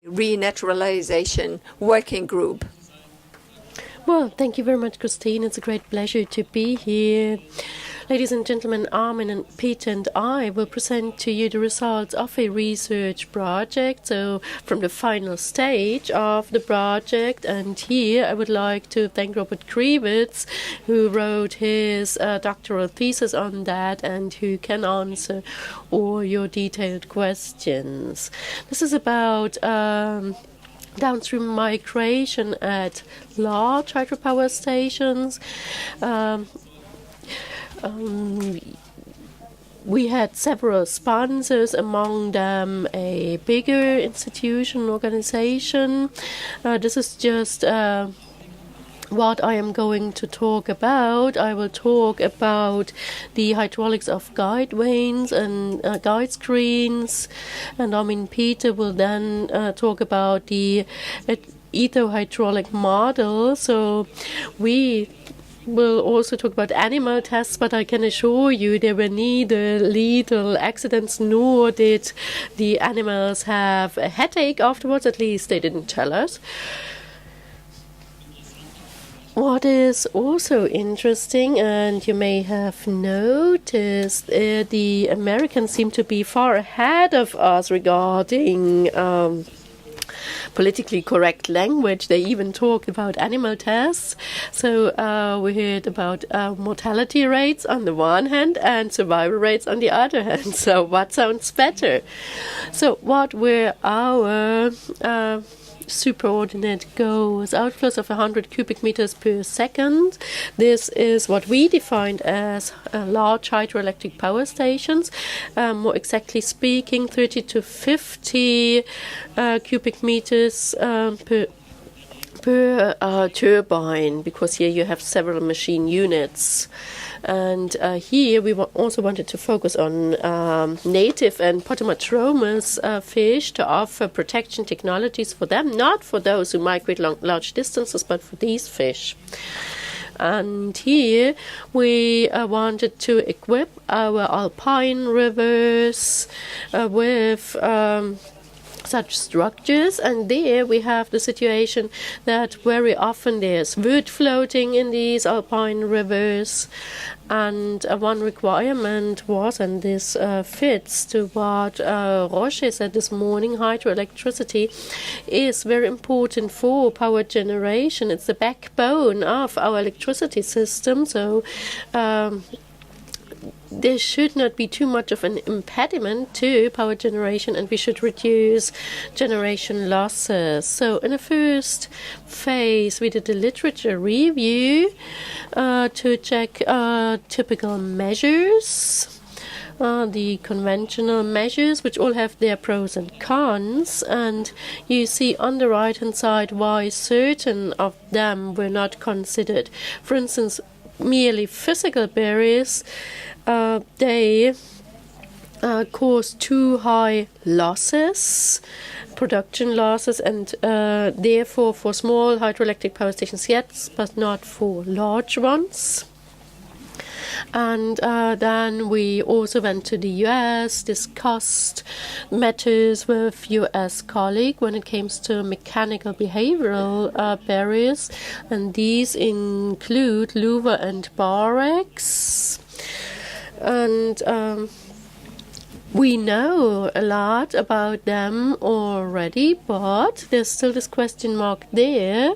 Renaturalization Working Group. Well, thank you very much, Christine. It's a great pleasure to be here. Ladies and gentlemen, Armin and Peter and I will present to you the results of a research project, so from the final stage of the project. And here I would like to thank Robert Kriewitz, who wrote his doctoral thesis on that and who can answer all your detailed questions. This is about downstream migration at large hydropower stations. We had several sponsors, among them a bigger institution, organization. This is just what I am going to talk about. I will talk about the hydraulics of guide vanes and guide screens, and Armin Peter will then talk about the ethohydraulic model. So we will also talk about animal tests, but I can assure you there were neither lethal accidents nor did the animals have a headache afterwards. At least they didn't tell us. What is also interesting, and you may have noticed, the Americans seem to be far ahead of us regarding politically correct language. They even talk about animal tests. So we heard about mortality rates on the one hand and survival rates on the other hand. So what sounds better? So what were our superordinate goals? Outflows of 100 cubic meters per second. This is what we defined as large hydroelectric power stations. More exactly speaking, 30 to 50 cubic meters per turbine, because here you have several machine units. And here we also wanted to focus on native and potamotromous fish to offer protection technologies for them, not for those who migrate large distances, but for these fish. And here we wanted to equip our alpine rivers with such structures, and there we have the situation that very often there's wood floating in these alpine rivers, and one requirement was, and this fits to what Roger said this morning, hydroelectricity is very important for power generation. It's the backbone of our electricity system, so there should not be too much of an impediment to power generation, and we should reduce generation losses. So in the first phase, we did a literature review to check typical measures, the conventional measures, which all have their pros and cons. And you see on the right-hand side why certain of them were not considered. For instance, merely physical barriers, they cause too high losses, production losses, and therefore for small hydroelectric power stations, yes, but not for large ones. And then we also went to the US, discussed matters with US colleague when it comes to mechanical behavioral barriers, and these include louver and borax. And we know a lot about them already, but there's still this question mark there.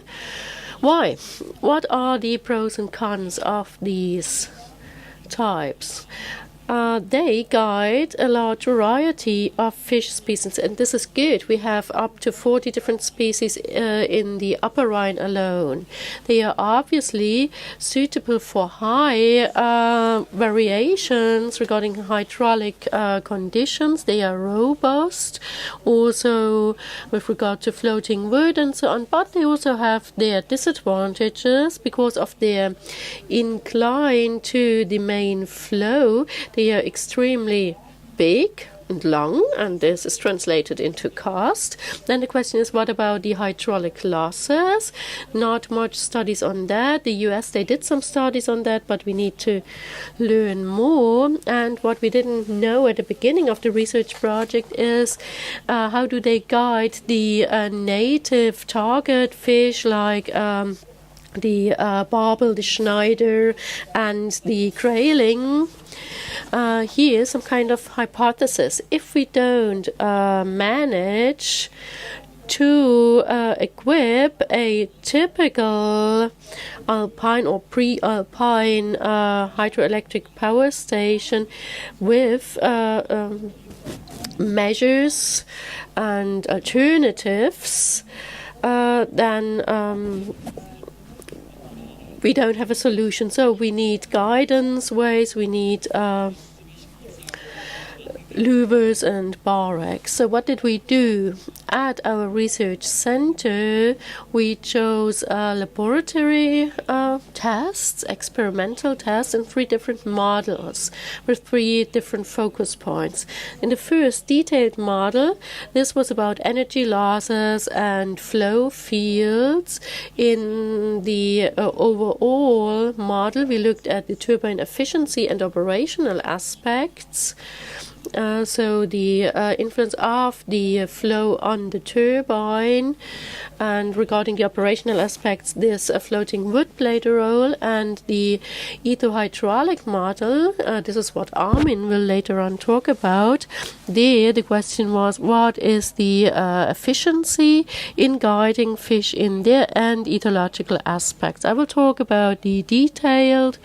Why? What are the pros and cons of these types? They guide a large variety of fish species, and this is good. We have up to 40 different species in the Upper Rhine alone. They are obviously suitable for high variations regarding hydraulic conditions. They are robust, also with regard to floating wood and so on, but they also have their disadvantages because of their incline to the main flow. They are extremely big, and long, and this is translated into cost. Then the question is, what about the hydraulic losses? Not much studies on that. The US, they did some studies on that, but we need to learn more. And what we didn't know at the beginning of the research project is how do they guide the native target fish like the barbel, the Schneider, and the grayling. Here's some kind of hypothesis. If we don't manage to equip a typical alpine or pre-alpine hydroelectric power station with measures and alternatives, then we don't have a solution. So we need guidance ways, we need louvers and barracks. So what did we do? At our research center, we chose laboratory tests, experimental tests, in 3 different models with 3 different focus points. In the first detailed model, this was about energy losses and flow fields. In the overall model, we looked at the turbine efficiency and operational aspects. So the influence of the flow on the turbine, and regarding the operational aspects, this floating wood played a role. And the etho-hydraulic model, this is what Armin will later on talk about. There, the question was, what is the efficiency in guiding fish in there, and ethological aspects. I will talk about the detailed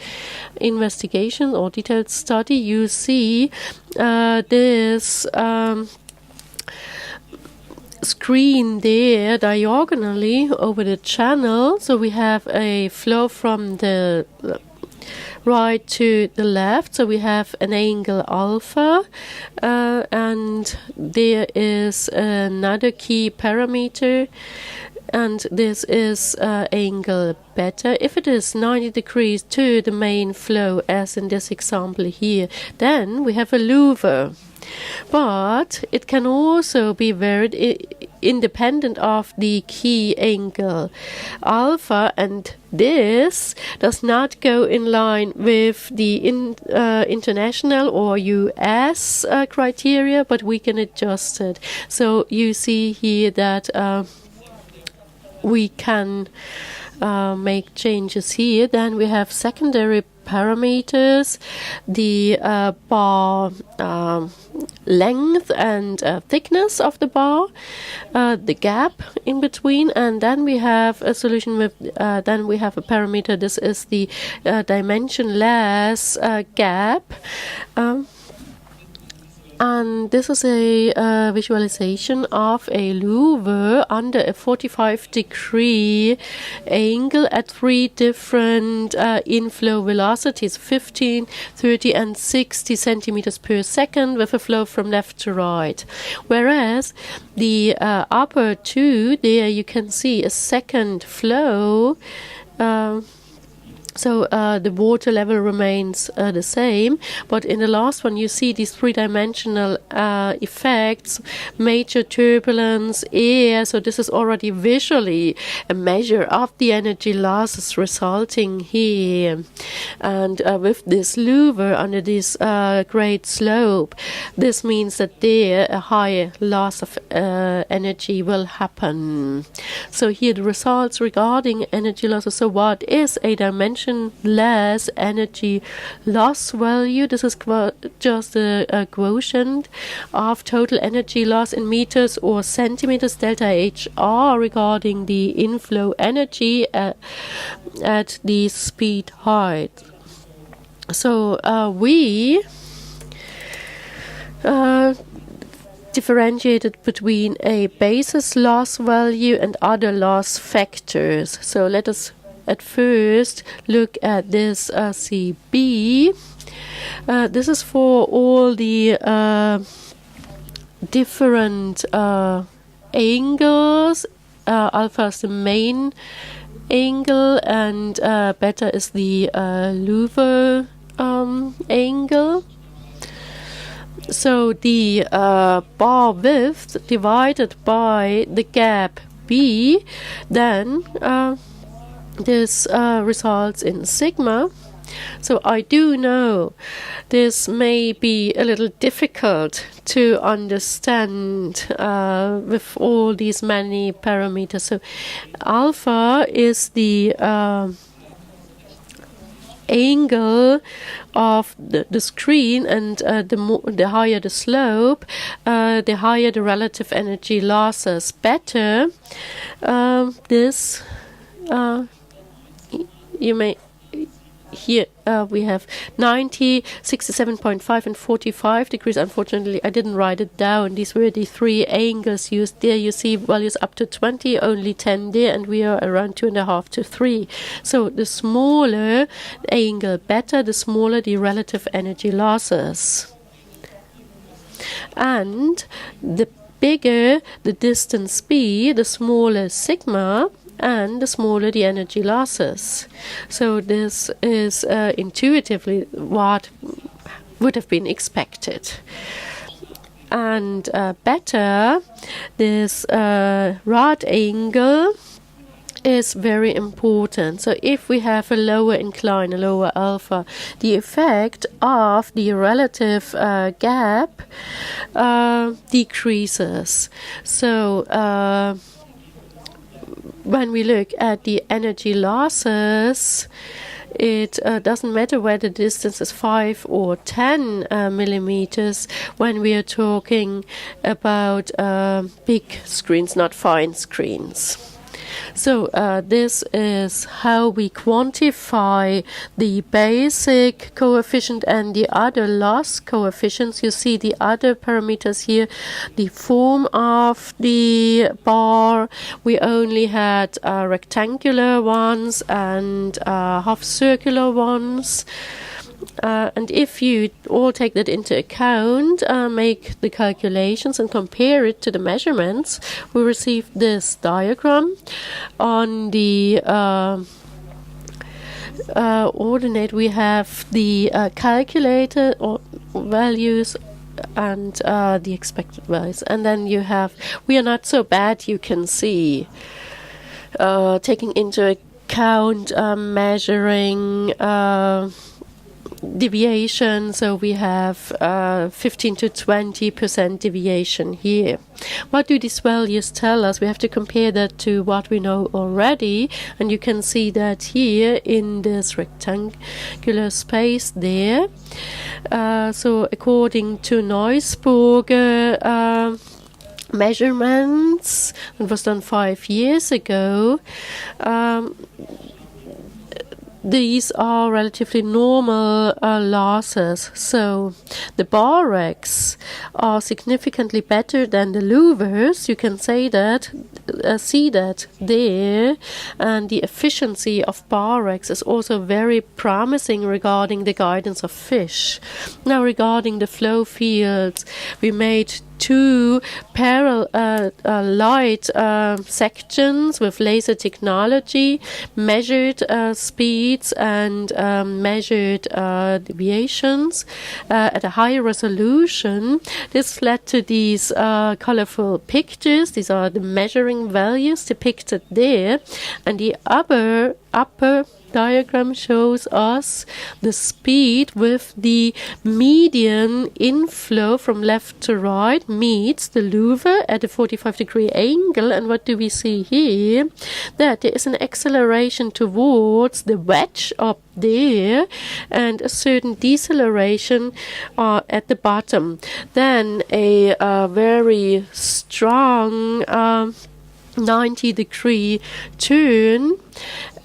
investigation or detailed study. You see this screen there diagonally over the channel. So we have a flow from the right to the left. So we have an angle alpha, and there is another key parameter, and this is angle beta. If it is 90 degrees to the main flow, as in this example here, then we have a louver. But it can also be varied independent of the key angle alpha, and this does not go in line with the international or US criteria, but we can adjust it. So you see here that we can make changes here. Then we have secondary parameters, the bar length and thickness of the bar, the gap in between, and then we have a solution with then we have a parameter. This is the dimensionless gap. And this is a visualization of a louver under a 45-degree angle at 3 different inflow velocities, 15, 30, and 60 centimeters per second, with a flow from left to right. Whereas the upper 2, there you can see a second flow. So the water level remains the same, but in the last one you see these 3-dimensional effects, major turbulence, air. So this is already visually a measure of the energy losses resulting here. And with this louver under this great slope, this means that there a high loss of energy will happen. So here the results regarding energy losses. So what is a dimensionless energy loss value? This is just a quotient of total energy loss in meters or centimeters, delta HR, regarding the inflow energy at the speed height. So we differentiated between a basis loss value and other loss factors. So let us at first look at this CB. This is for all the different angles. Alpha is the main angle, and beta is the louver angle. So the bar width divided by the gap B, then this results in sigma. So I do know this may be a little difficult to understand with all these many parameters. So alpha is the angle of the screen, and the higher the slope, the higher the relative energy losses. Beta, this you may here we have 90, 67.5 and 45 degrees. Unfortunately, I didn't write it down. These were the three angles used. There you see values up to 20, only 10 there, and we are around 2.5 to 3. So the smaller the angle beta, the smaller the relative energy losses. And the bigger the distance b, the smaller sigma, and the smaller the energy losses. So this is intuitively what would have been expected. And beta, this rod angle, is very important. So if we have a lower incline, a lower alpha, the effect of the relative gap decreases. So when we look at the energy losses, it doesn't matter whether the distance is 5 or 10 millimeters when we are talking about big screens, not fine screens. So this is how we quantify the basic coefficient and the other loss coefficients. You see the other parameters here, the form of the bar. We only had rectangular ones and half circular ones. And if you all take that into account, make the calculations and compare it to the measurements, we receive this diagram. On the ordinate, we have the calculated values and the expected values. And then you have, we are not so bad, you can see, taking into account measuring deviation, so we have 15 to 20% deviation here. What do these values tell us? We have to compare that to what we know already, and you can see that here in this rectangular space there. So according to Neusburger measurements, it was done 5 years ago, these are relatively normal losses. So the borax are significantly better than the louvers. You can say that, see that there. And the efficiency of borax is also very promising regarding the guidance of fish. Now regarding the flow fields, we made 2 parallel light sections with laser technology, measured speeds and measured deviations at a high resolution. This led to these colorful pictures. These are the measuring values depicted there, and the upper diagram shows us the speed with the median inflow from left to right meets the louver at a 45-degree angle. And what do we see here? That there is an acceleration towards the wedge up there and a certain deceleration at the bottom. Then a very strong 90-degree turn,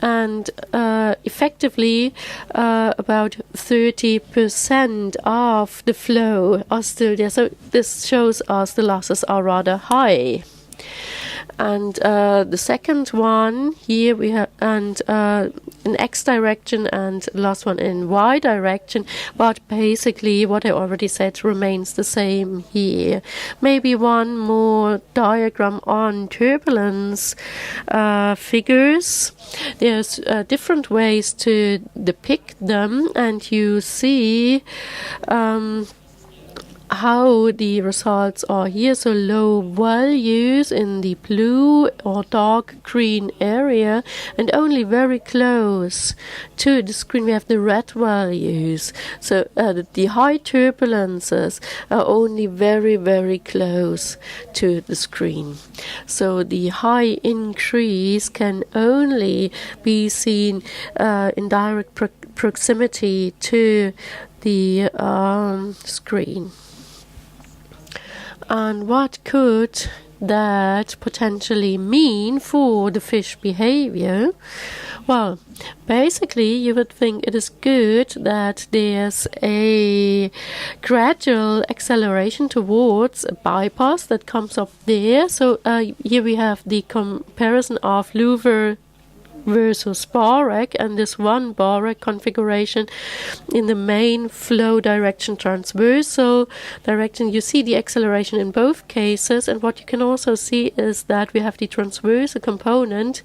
and effectively about 30% of the flow are still there. So this shows us the losses are rather high. And the second one here we have, and in X direction, and the last one in Y direction, but basically what I already said remains the same here. Maybe one more diagram on turbulence figures. There's different ways to depict them, and you see how the results are here. So low values in the blue or dark green area, and only very close to the screen we have the red values. So the high turbulences are only very, very close to the screen. So the high increase can only be seen in direct proximity to the screen. And what could that potentially mean for the fish behavior? Well, basically you would think it is good that there's a gradual acceleration towards a bypass that comes up there. So here we have the comparison of louver versus Barrack, and this one Barrack configuration in the main flow direction, transversal direction. You see the acceleration in both cases, and what you can also see is that we have the transversal component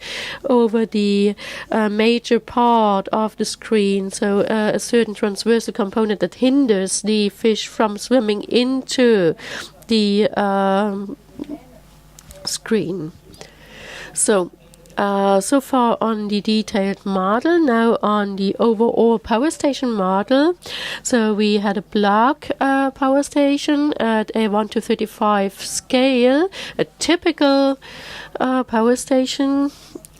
over the major part of the screen, so a certain transversal component that hinders the fish from swimming into the screen. So far on the detailed model. Now on the overall power station model. So we had a block power station at a 1:35 scale, a typical power station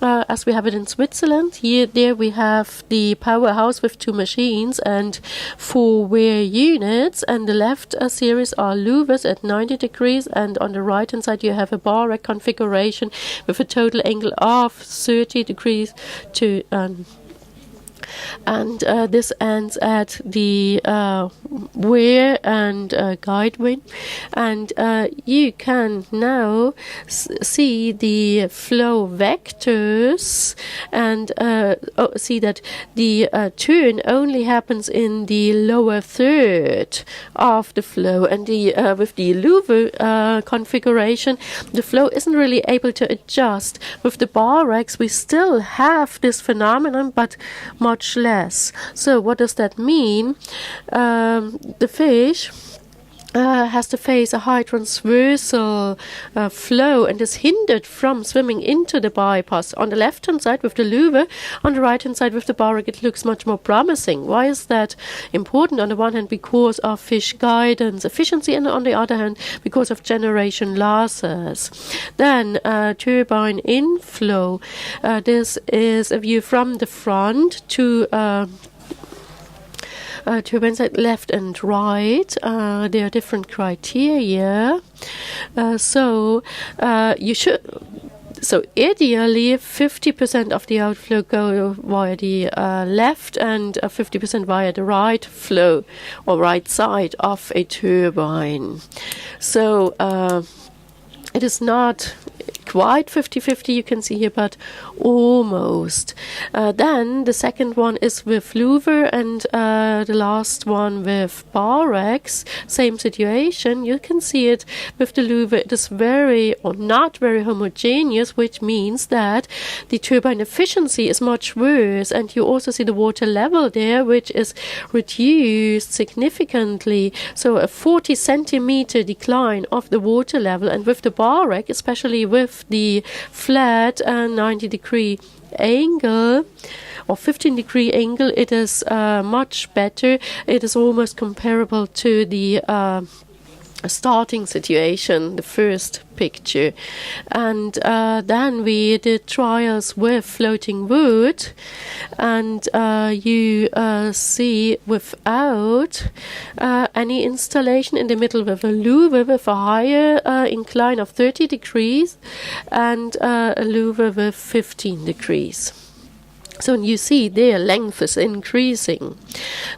as we have it in Switzerland. There we have the powerhouse with 2 machines and 4 wear units, and the left series are louvers at 90 degrees, and on the right hand side you have a Barrack configuration with a total angle of 30 degrees to and this ends at the wear and guide wind, and you can now see the flow vectors and see that the turn only happens in the lower third of the flow, and with the louver configuration the flow isn't really able to adjust. With the Barracks we still have this phenomenon, but much less. So what does that mean? The fish has to face a high transversal flow and is hindered from swimming into the bypass. On the left hand side with the louver, on the right hand side with the Barrack, it looks much more promising. Why is that important? On the one hand because of fish guidance efficiency, and on the other hand because of generation losses. Then turbine inflow. This is a view from the front to turbine side left and right. There are different criteria. So ideally 50% of the outflow go via the left and 50% via the right flow or right side of a turbine. So it is not quite 50-50, you can see here, but almost. Then the second one is with louver, and the last one with Barracks. Same situation. You can see it with the louver. It is very or not very homogeneous, which means that the turbine efficiency is much worse, and you also see the water level there, which is reduced significantly. So a 40 centimeter decline of the water level, and with the Barrack, especially with the flat 90-degree angle or 15-degree angle, it is much better. It is almost comparable to the starting situation, the first picture. And then we did trials with floating wood, and you see without any installation in the middle with a louver with a higher incline of 30 degrees and a louver with 15 degrees. So you see their length is increasing.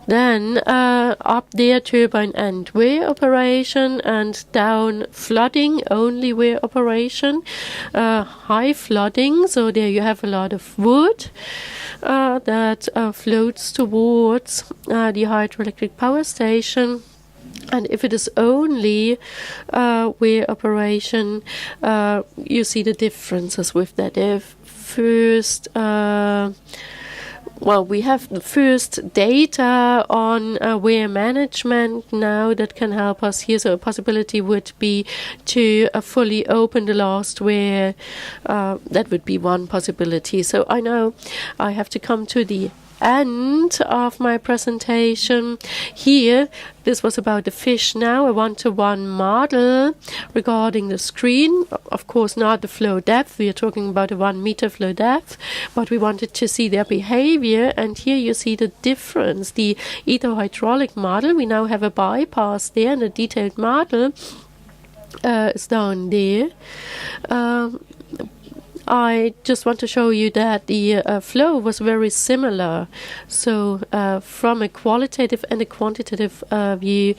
Then up there turbine and weir operation, and down flooding, only weir operation. High flooding, so there you have a lot of wood that floats towards the hydroelectric power station. And if it is only weir operation, you see the differences with that. If first well, we have the first data on wear management now that can help us here. So a possibility would be to fully open the last wear. That would be one possibility. So I know I have to come to the end of my presentation. Here, this was about the fish now, a one-to-one model regarding the screen. Of course, not the flow depth. We are talking about a 1 meter flow depth, but we wanted to see their behavior. And here you see the difference. The hydraulic model, we now have a bypass there, and the detailed model is down there. I just want to show you that the flow was very similar. So from a qualitative and a quantitative view,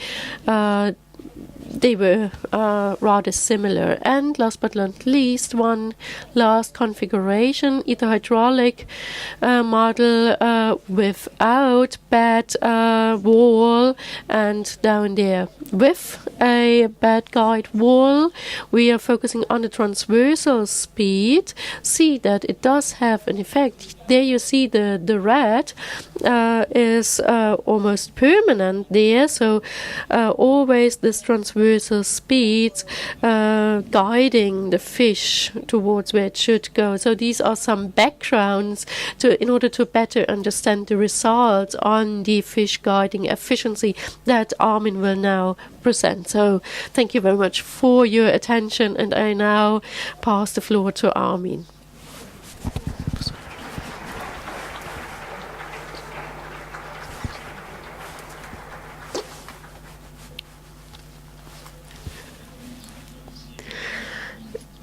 they were rather similar. And last but not least, one last configuration, hydraulic model without bed wall, and down there with a bed guide wall. We are focusing on the transversal speed. See that it does have an effect. There you see the red is almost permanent there. So always this transversal speed guiding the fish towards where it should go. So these are some backgrounds in order to better understand the results on the fish guiding efficiency that Armin will now present. So thank you very much for your attention, and I now pass the floor to Armin.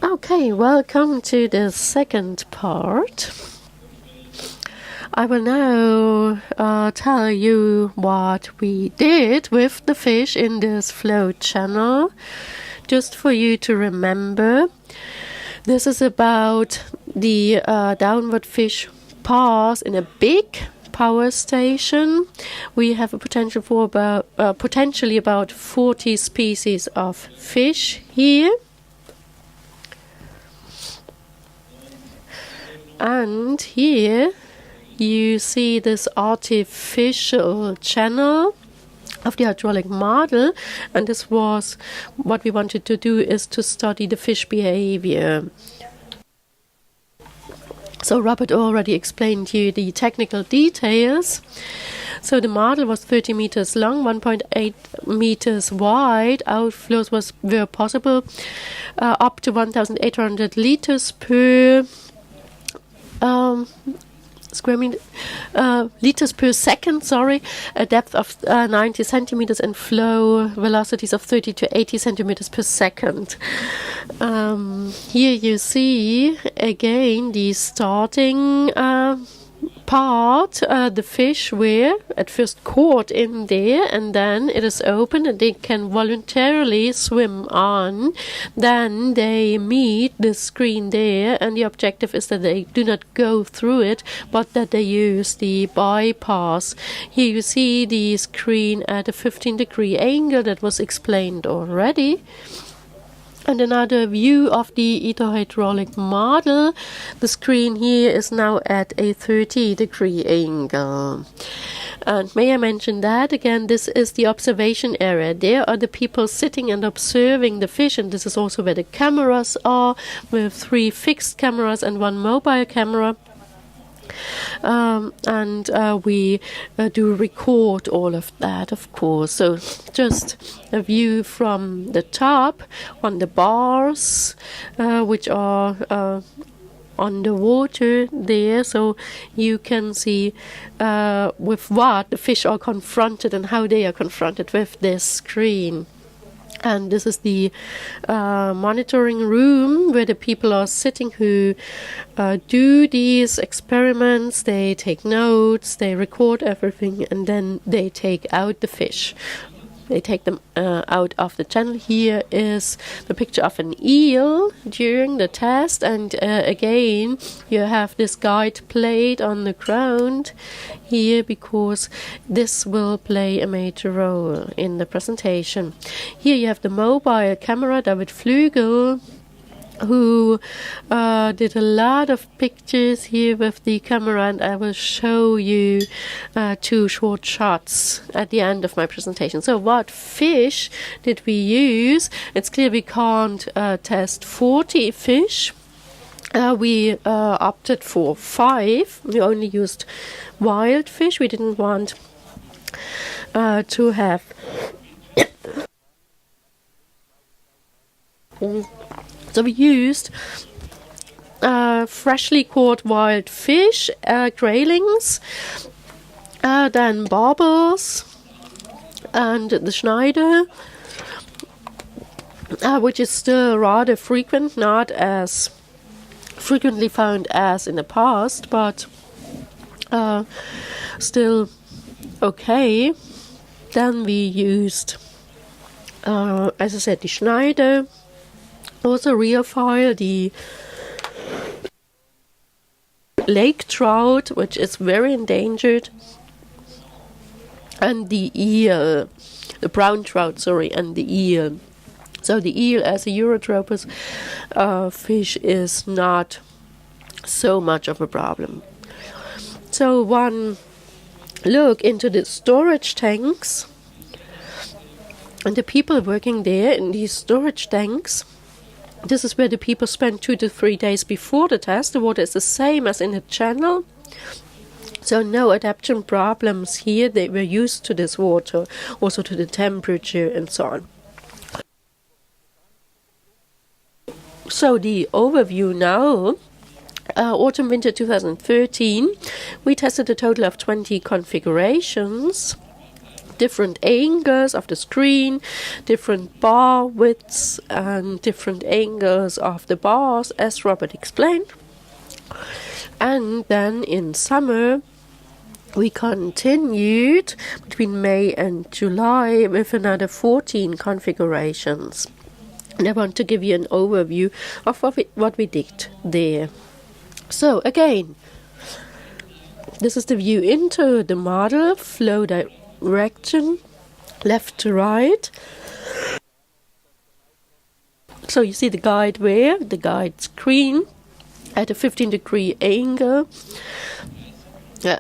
Okay, welcome to the second part. I will now tell you what we did with the fish in this flow channel, just for you to remember. This is about the downward fish pass in a big power station. We have a potential for potentially about 40 species of fish here. And here you see this artificial channel of the hydraulic model, and this was what we wanted to do, is to study the fish behavior. So Robert already explained to you the technical details. So the model was 30 meters long, 1.8 meters wide. Outflows were possible up to 1,800 liters per square meter, liters per second, a depth of 90 centimeters and flow velocities of 30 to 80 centimeters per second. Here you see again the starting part. The fish were at first caught in there, and then it is open and they can voluntarily swim on. Then they meet the screen there, and the objective is that they do not go through it, but that they use the bypass. Here you see the screen at a 15-degree angle that was explained already. And another view of the hydraulic model. The screen here is now at a 30-degree angle. And may I mention that again, this is the observation area. There are the people sitting and observing the fish, and this is also where the cameras are, with 3 fixed cameras and 1 mobile camera. And we do record all of that, of course. So just a view from the top on the bars, which are on the water there, so you can see with what the fish are confronted and how they are confronted with this screen. And this is the monitoring room where the people are sitting who do these experiments. They take notes, they record everything, and then they take out the fish. They take them out of the channel. Here is the picture of an eel during the test, and again you have this guide plate on the ground here because this will play a major role in the presentation. Here you have the mobile camera, David Flügel, who did a lot of pictures here with the camera, and I will show you 2 short shots at the end of my presentation. So what fish did we use? It's clear we can't test 40 fish. We opted for 5. We only used wild fish. We didn't want to have so we used freshly caught wild fish, graylings, then barbels, and the Schneider, which is still rather frequent, not as frequently found as in the past, but still okay. Then we used, as I said, the Schneider, also real file, the lake trout, which is very endangered, and the eel, the brown trout, sorry, and the eel. So the eel, as a Eurotropus fish, is not so much of a problem. So one look into the storage tanks, and the people working there in these storage tanks. This is where the people spend 2 to 3 days before the test. The water is the same as in the channel. So no adaptation problems here. They were used to this water, also to the temperature and so on. So the overview now. Autumn-winter 2013. We tested a total of 20 configurations. Different angles of the screen, different bar widths, and different angles of the bars, as Robert explained. And then in summer, we continued between May and July with another 14 configurations. And I want to give you an overview of what we did there. So again, this is the view into the model, flow direction, left to right. So you see the guide wire, the guide screen at a 15-degree angle,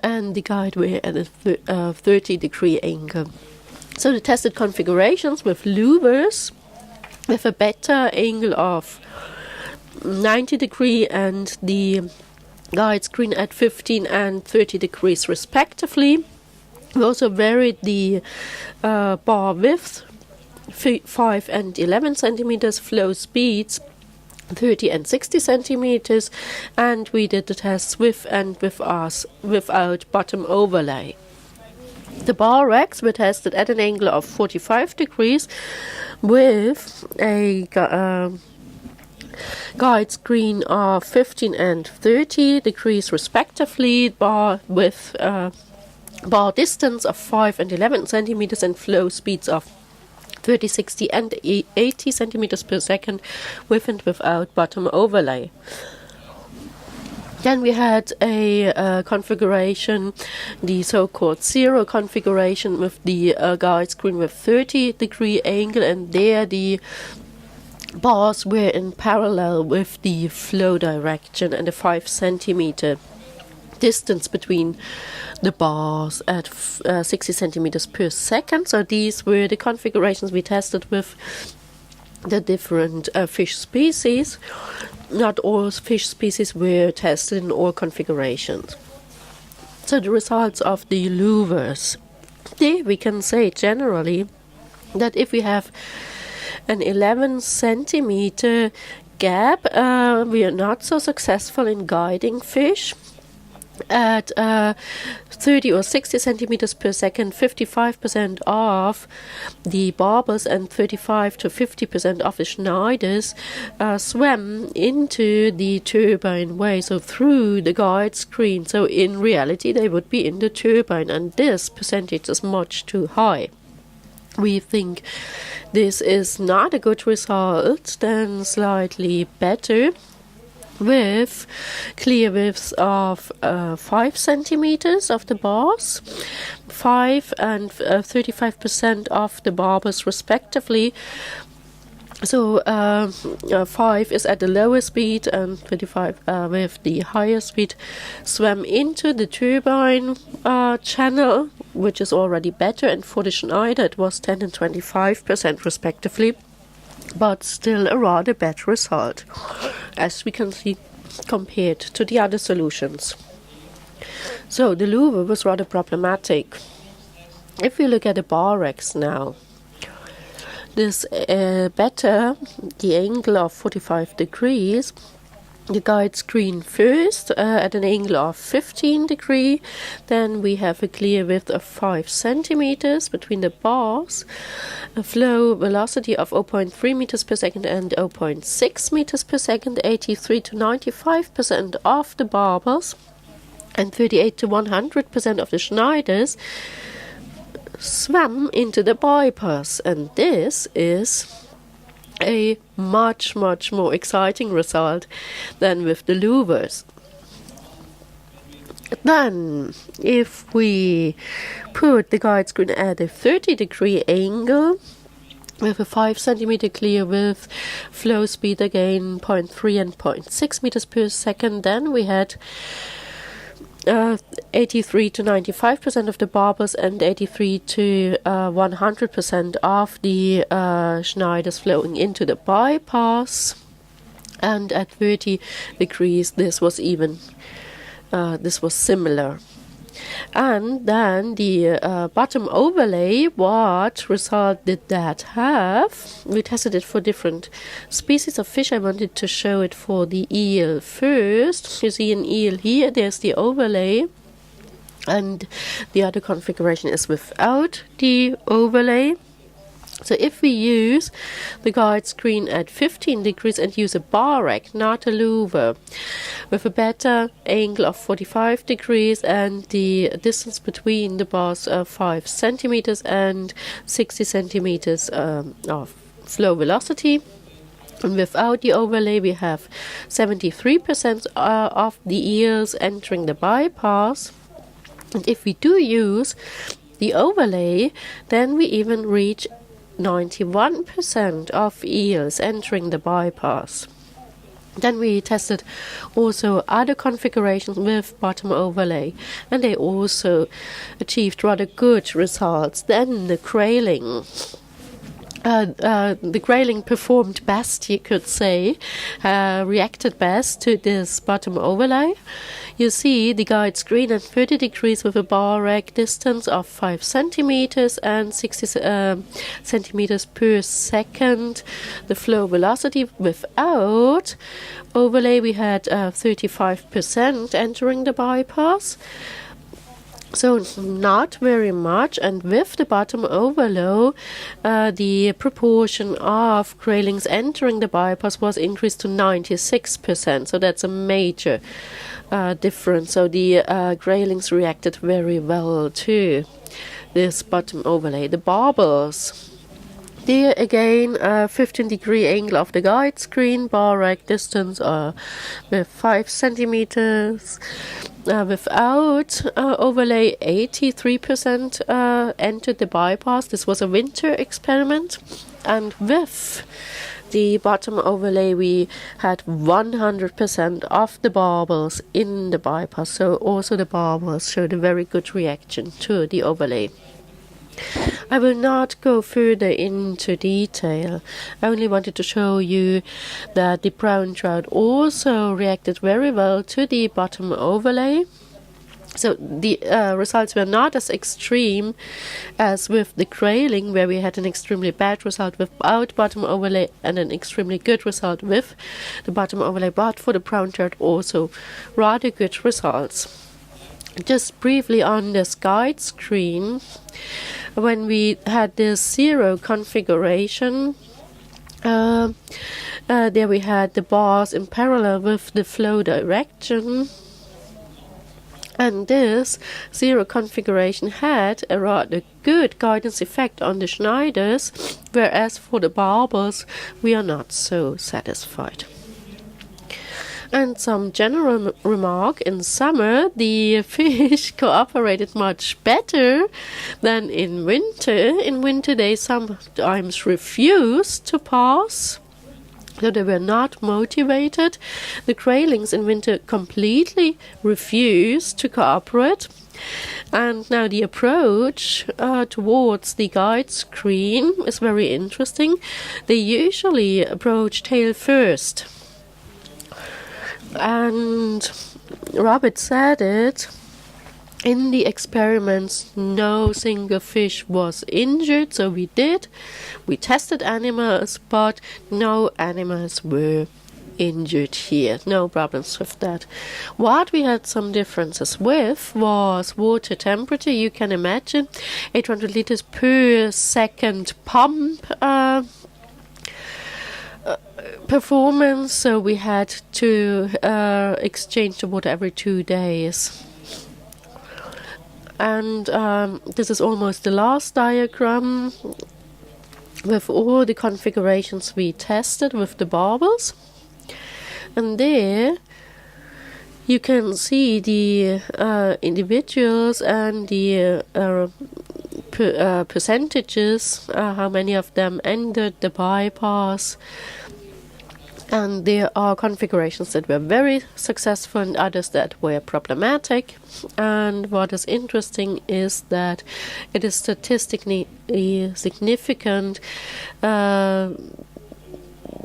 and the guide wire at a 30-degree angle. So the tested configurations with louvers with a better angle of 90 degree and the guide screen at 15 and 30 degrees respectively. We also varied the bar width, 5 and 11 centimeters, flow speeds 30 and 60 centimeters, and we did the tests with and without bottom overlay. The bar racks were tested at an angle of 45 degrees with a guide screen of 15 and 30 degrees respectively, bar width, bar distance of 5 and 11 centimeters, and flow speeds of 30, 60 and 80 centimeters per second with and without bottom overlay. Then we had a configuration, the so-called zero configuration, with the guide screen with 30-degree angle, and there the bars were in parallel with the flow direction and a 5 centimeter distance between the bars at 60 centimeters per second. So these were the configurations we tested with the different fish species. Not all fish species were tested in all configurations. So the results of the louvers. There we can say generally that if we have an 11 centimeter gap, we are not so successful in guiding fish. At 30 or 60 centimeters per second, 55% of the barbels and 35 to 50% of the Schneiders swam into the turbine way, so through the guide screen. So in reality, they would be in the turbine, and this percentage is much too high. We think this is not a good result, then slightly better, with clear widths of 5 centimeters of the bars, 5 and 35% of the barbels respectively, So 5 is at the lower speed and 25 with the higher speed swam into the turbine channel, which is already better, and for the Schneider it was 10 and 25% respectively, but still a rather bad result, as we can see compared to the other solutions. So the louver was rather problematic. If we look at the Borex now, this better the angle of 45 degrees. The guide screen first at an angle of 15 degrees. Then we have a clear width of 5 centimeters between the bars, a flow velocity of 0.3 meters per second and 0.6 meters per second, 83 to 95% of the barbels, and 38 to 100% of the Schneiders swam into the bypass, and this is a much more exciting result than with the louvers. Then, if we put the guide screen at a 30-degree angle with a 5 centimeter clear width, flow speed again 0.3 and 0.6 meters per second, then we had 83 to 95% of the barbels and 83 to 100% of the Schneiders flowing into the bypass. And at 30 degrees, this was similar. And then the bottom overlay, what result did that have? We tested it for different species of fish. I wanted to show it for the eel first. You see an eel here, there's the overlay. And the other configuration is without the overlay. So if we use the guide screen at 15 degrees and use a bar rack, not a louver, with a better angle of 45 degrees and the distance between the bars of 5 centimeters and 60 centimeters of flow velocity. And without the overlay, we have 73% of the eels entering the bypass. And if we do use the overlay, then we even reach 91% of eels entering the bypass. Then we tested also other configurations with bottom overlay, and they also achieved rather good results. Then the grayling. The grayling performed best, you could say, reacted best to this bottom overlay. You see the guide screen at 30 degrees with a bar rack distance of 5 centimeters and 60 centimeters per second. The flow velocity without overlay, we had 35% entering the bypass. So not very much, and with the bottom overload, the proportion of graylings entering the bypass was increased to 96%. So that's a major difference. So the graylings reacted very well to this bottom overlay. The barbels. There again, 15-degree angle of the guide screen, bar rack distance with 5 centimeters. Without overlay, 83% entered the bypass. This was a winter experiment. And with the bottom overlay, we had 100% of the barbels in the bypass. So also the barbels showed a very good reaction to the overlay. I will not go further into detail. I only wanted to show you that the brown trout also reacted very well to the bottom overlay. So the results were not as extreme as with the grayling, where we had an extremely bad result without bottom overlay and an extremely good result with the bottom overlay. But for the brown trout, also rather good results. Just briefly on this guide screen, when we had this zero configuration, there we had the bars in parallel with the flow direction. And this zero configuration had a rather good guidance effect on the Schneiders, whereas for the barbels we are not so satisfied. And some general remark: in summer, the fish cooperated much better than in winter. In winter, they sometimes refused to pass, so they were not motivated. The graylings in winter completely refused to cooperate. And now the approach towards the guide screen is very interesting. They usually approach tail first. And Robert said it, in the experiments no single fish was injured, so we tested animals, but no animals were injured here, no problems with that. What we had some differences with was water temperature. You can imagine 800 liters per second pump performance, so we had to exchange the water every 2 days. And this is almost the last diagram with all the configurations we tested with the barbels. And there you can see the individuals and the percentages, how many of them entered the bypass. And there are configurations that were very successful and others that were problematic. And what is interesting is that it is statistically significant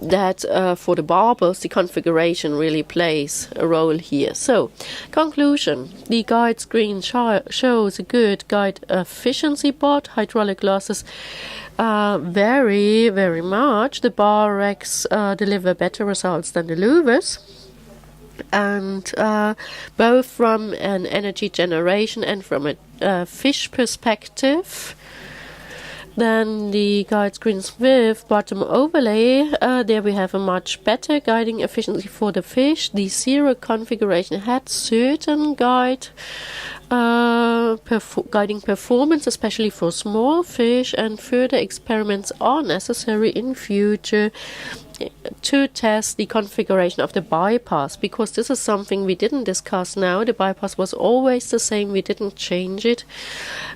that for the barbels, the configuration really plays a role here. So, conclusion: the guide screen shows a good guide efficiency, but hydraulic losses vary very much. The bar racks deliver better results than the louvers. And both from an energy generation and from a fish perspective. Then the guide screens with bottom overlay, there we have a much better guiding efficiency for the fish. The zero configuration had certain guiding performance, especially for small fish, and further experiments are necessary in future to test the configuration of the bypass, because this is something we didn't discuss now. The bypass was always the same, we didn't change it.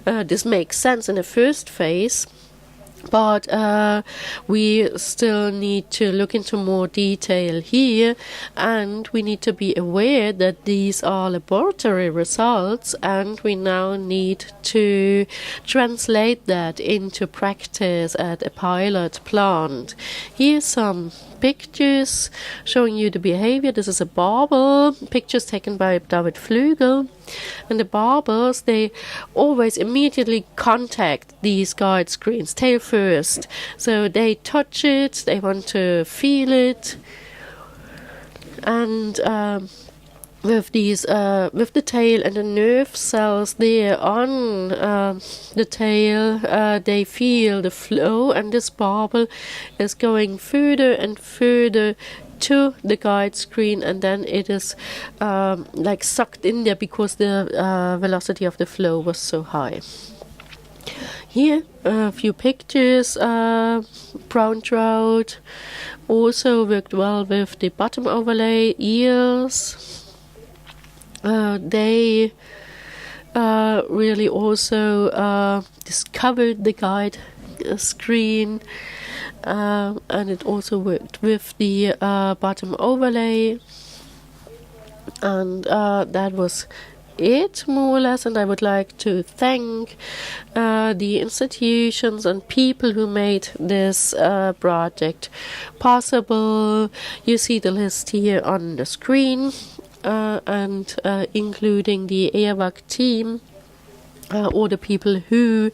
This makes sense in the first phase, but we still need to look into more detail here, and we need to be aware that these are laboratory results, and we now need to translate that into practice at a pilot plant. Here's some pictures showing you the behavior. This is a barbel, pictures taken by David Flügel. And the barbels, they always immediately contact these guide screens, tail first. So they touch it, they want to feel it. And with the tail and the nerve cells there on the tail, they feel the flow, and this barbel is going further and further to the guide screen, and then it is like sucked in there because the velocity of the flow was so high. Here a few pictures. Brown trout also worked well with the bottom overlay. Eels, they really also discovered the guide screen, and it also worked with the bottom overlay, and that was it, more or less. And I would like to thank the institutions and people who made this project possible. You see the list here on the screen, and including the Eawag team, all the people who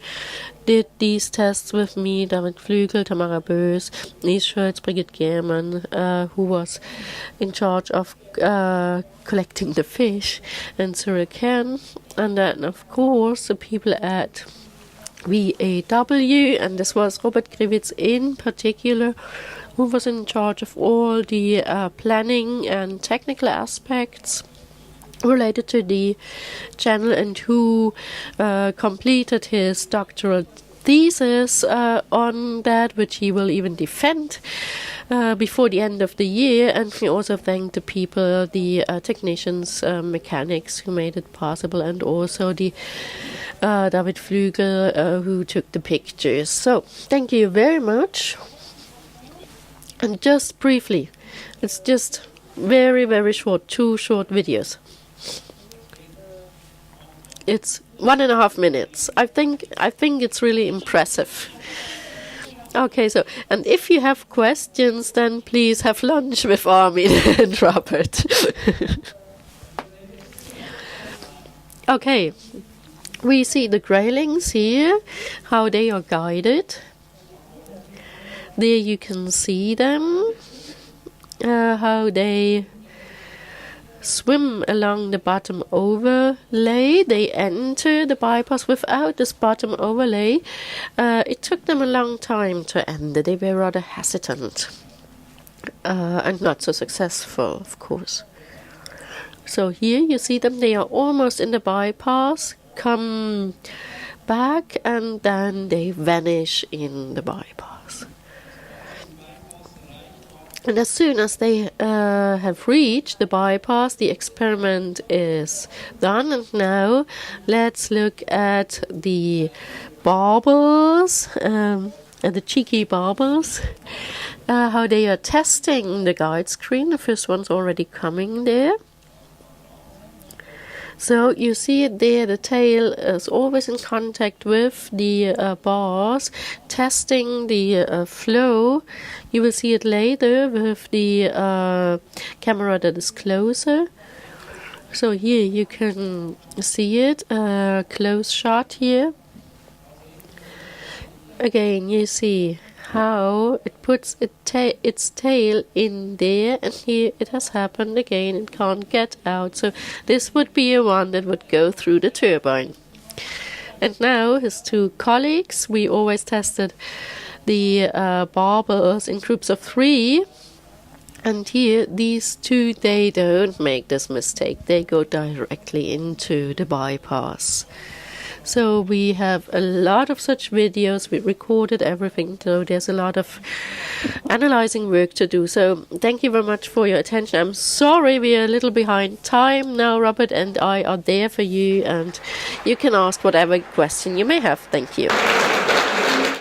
did these tests with me: David Flügel, Tamara Boes, Nils Schultz, Brigitte Gehrmann, who was in charge of collecting the fish, and Cyril Kern, and then of course the people at VAW, and this was Robert Grivitz in particular, who was in charge of all the planning and technical aspects related to the channel, and who completed his doctoral thesis on that, which he will even defend before the end of the year, and we also thank the people, the technicians, mechanics who made it possible, and also the David Flügel who took the pictures. So thank you very much. And just briefly, it's just very, very short, 2 short videos. It's 1.5 minutes. I think it's really impressive. Okay, so, and if you have questions, then please have lunch with Armin and Robert. Okay, we see the graylings here, how they are guided. There you can see them, how they swim along the bottom overlay. They enter the bypass without this bottom overlay. It took them a long time to enter. They were rather hesitant and not so successful, of course. So here you see them. They are almost in the bypass, come back, and then they vanish in the bypass. And as soon as they have reached the bypass, the experiment is done. And now let's look at the baubles, and the cheeky baubles, how they are testing the guide screen. The first one's already coming there. So you see it there, the tail is always in contact with the bars, testing the flow. You will see it later with the camera that is closer. So here you can see it, close shot here. Again, you see how it puts its tail in there, and here it has happened again. It can't get out. So this would be a one that would go through the turbine. And now his 2 colleagues, we always tested the barbels in groups of 3. And here, these 2, they don't make this mistake. They go directly into the bypass. So we have a lot of such videos. We recorded everything, so there's a lot of analyzing work to do. So thank you very much for your attention. I'm sorry we are a little behind time now. Robert and I are there for you, and you can ask whatever question you may have. Thank you.